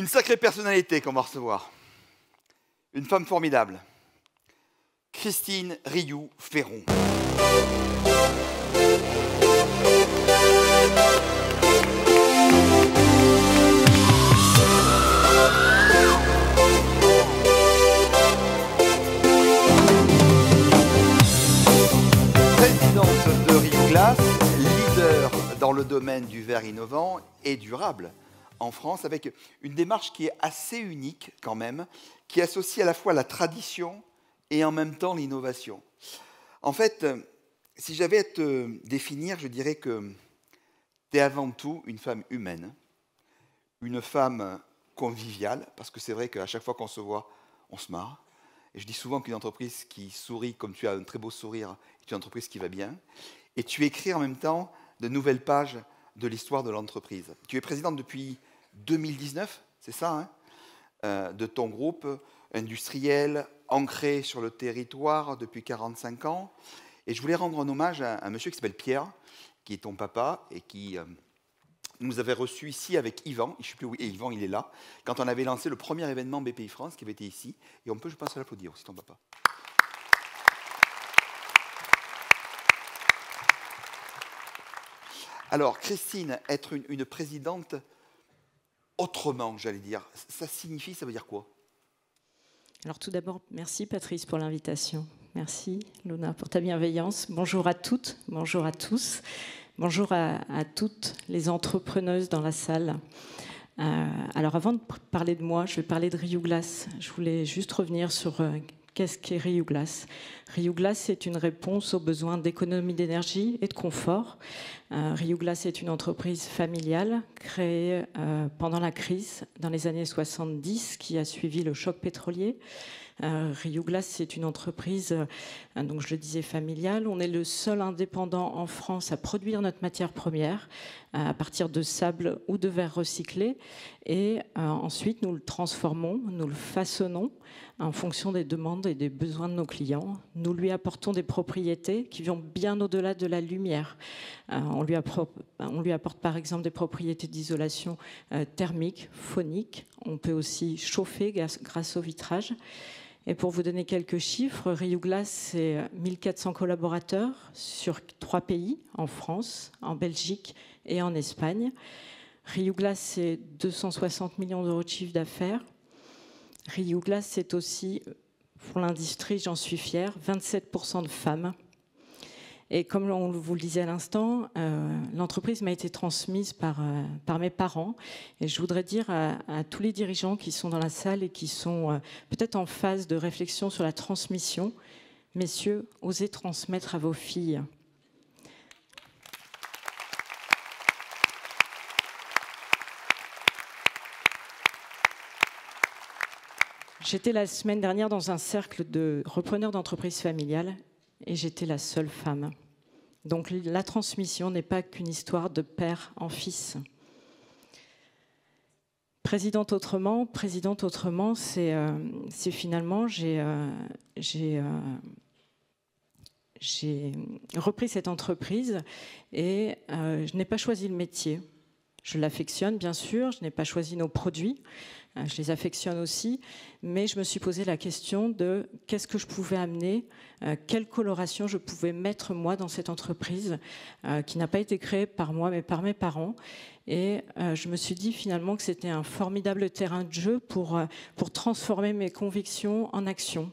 Une sacrée personnalité qu'on va recevoir. Une femme formidable. Christine Rioux-Ferron. Présidente de Rio Glass, leader dans le domaine du verre innovant et durable en France, avec une démarche qui est assez unique quand même, qui associe à la fois la tradition et en même temps l'innovation. En fait, si j'avais à te définir, je dirais que tu es avant tout une femme humaine, une femme conviviale, parce que c'est vrai qu'à chaque fois qu'on se voit, on se marre. Et je dis souvent qu'une entreprise qui sourit, comme tu as un très beau sourire, est une entreprise qui va bien. Et tu écris en même temps de nouvelles pages de l'histoire de l'entreprise. Tu es présidente depuis 2019, c'est ça, hein, de ton groupe industriel, ancré sur le territoire depuis 45 ans. Et je voulais rendre un hommage à un monsieur qui s'appelle Pierre, qui est ton papa, et qui nous avait reçus ici avec Yvan, je ne sais plus où, et Yvan il est là, quand on avait lancé le premier événement BPI France, qui avait été ici. Et on peut, je pense, l'applaudir aussi, ton papa. Alors, Christine, être une présidente autrement, j'allais dire, ça signifie, ça veut dire quoi? Alors tout d'abord, merci Patrice pour l'invitation. Merci Lona pour ta bienveillance. Bonjour à toutes, bonjour à tous. Bonjour à toutes les entrepreneuses dans la salle. Alors avant de parler de moi, je vais parler de Rio Glass. Je voulais juste revenir sur qu'est-ce qu'est Rio Glass. Rio Glass, c'est une réponse aux besoins d'économie d'énergie et de confort. Rio Glass est une entreprise familiale créée pendant la crise dans les années 70 qui a suivi le choc pétrolier. Rio Glass, c'est une entreprise, donc je le disais, familiale. On est le seul indépendant en France à produire notre matière première à partir de sable ou de verre recyclé. Et ensuite, nous le transformons, nous le façonnons en fonction des demandes et des besoins de nos clients. Nous lui apportons des propriétés qui vont bien au-delà de la lumière. On lui apporte par exemple des propriétés d'isolation thermique, phonique. On peut aussi chauffer grâce au vitrage. Et pour vous donner quelques chiffres, Rio Glass, c'est 1400 collaborateurs sur 3 pays, en France, en Belgique et en Espagne. Rio Glass, c'est 260 millions d'euros de chiffre d'affaires. Rio Glass, c'est aussi, pour l'industrie, j'en suis fière, 27% de femmes. Et comme on vous le disait à l'instant, l'entreprise m'a été transmise par mes parents. Et je voudrais dire à tous les dirigeants qui sont dans la salle et qui sont peut-être en phase de réflexion sur la transmission, messieurs, osez transmettre à vos filles. J'étais la semaine dernière dans un cercle de repreneurs d'entreprises familiales et j'étais la seule femme. Donc la transmission n'est pas qu'une histoire de père en fils. Présidente autrement, c'est finalement, j'ai repris cette entreprise et je n'ai pas choisi le métier. Je l'affectionne, bien sûr, je n'ai pas choisi nos produits, je les affectionne aussi, mais je me suis posé la question de qu'est-ce que je pouvais amener, quelle coloration je pouvais mettre moi dans cette entreprise qui n'a pas été créée par moi, mais par mes parents. Et je me suis dit finalement que c'était un formidable terrain de jeu pour transformer mes convictions en action.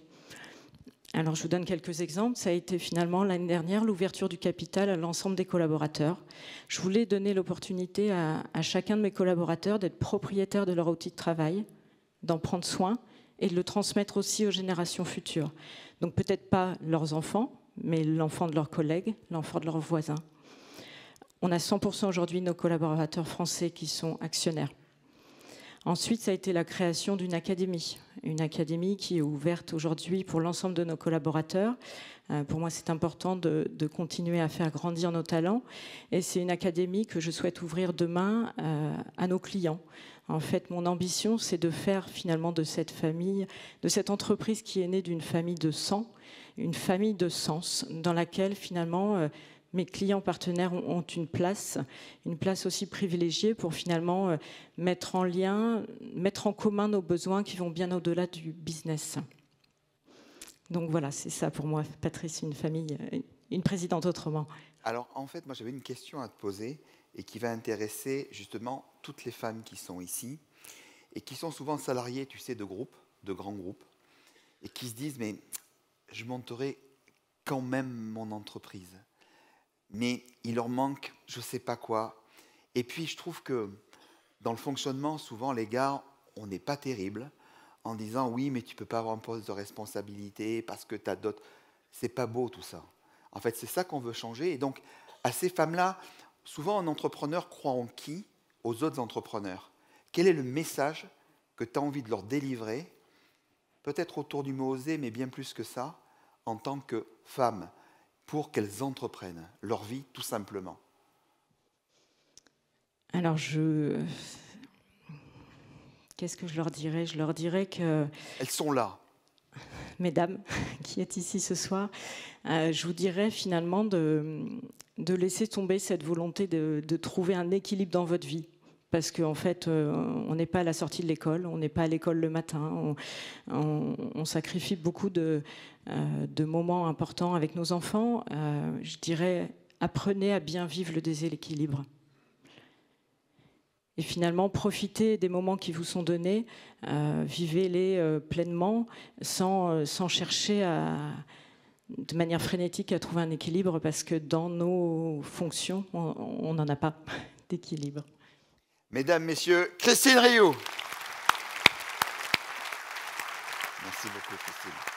Alors, je vous donne quelques exemples. Ça a été finalement l'année dernière l'ouverture du capital à l'ensemble des collaborateurs. Je voulais donner l'opportunité à chacun de mes collaborateurs d'être propriétaire de leur outil de travail, d'en prendre soin et de le transmettre aussi aux générations futures. Donc peut-être pas leurs enfants, mais l'enfant de leurs collègues, l'enfant de leurs voisins. On a 100% aujourd'hui de nos collaborateurs français qui sont actionnaires. Ensuite, ça a été la création d'une académie qui est ouverte aujourd'hui pour l'ensemble de nos collaborateurs. Pour moi, c'est important de continuer à faire grandir nos talents. Et c'est une académie que je souhaite ouvrir demain à nos clients. En fait, mon ambition, c'est de faire finalement de cette famille, de cette entreprise qui est née d'une famille de sang, une famille de sens, dans laquelle finalement mes clients partenaires ont une place aussi privilégiée pour finalement mettre en lien, mettre en commun nos besoins qui vont bien au-delà du business. Donc voilà, c'est ça pour moi, Patrice, une famille, une présidente autrement. Alors en fait, moi j'avais une question à te poser et qui va intéresser justement toutes les femmes qui sont ici et qui sont souvent salariées, tu sais, de groupes, de grands groupes, et qui se disent, mais je monterai quand même mon entreprise. Mais il leur manque je ne sais pas quoi. Et puis je trouve que dans le fonctionnement, souvent les gars, on n'est pas terrible en disant oui, mais tu ne peux pas avoir un poste de responsabilité parce que tu as d'autres. C'est pas beau tout ça. En fait, c'est ça qu'on veut changer. Et donc, à ces femmes-là, souvent un entrepreneur croit en qui? Aux autres entrepreneurs. Quel est le message que tu as envie de leur délivrer? Peut-être autour du mot oser, mais bien plus que ça, en tant que femmes, pour qu'elles entreprennent leur vie tout simplement. Alors, qu'est-ce que je leur dirais? Je leur dirais que... Elles sont là. Mesdames qui êtes ici ce soir, je vous dirais finalement de laisser tomber cette volonté de trouver un équilibre dans votre vie. Parce qu'en fait, on n'est pas à la sortie de l'école, on n'est pas à l'école le matin, on sacrifie beaucoup de moments importants avec nos enfants. Je dirais, apprenez à bien vivre le déséquilibre. Et finalement, profitez des moments qui vous sont donnés, vivez-les pleinement, sans chercher de manière frénétique à trouver un équilibre, parce que dans nos fonctions, on n'en a pas d'équilibre. Mesdames, Messieurs, Christine Rioux. Merci beaucoup, Christine.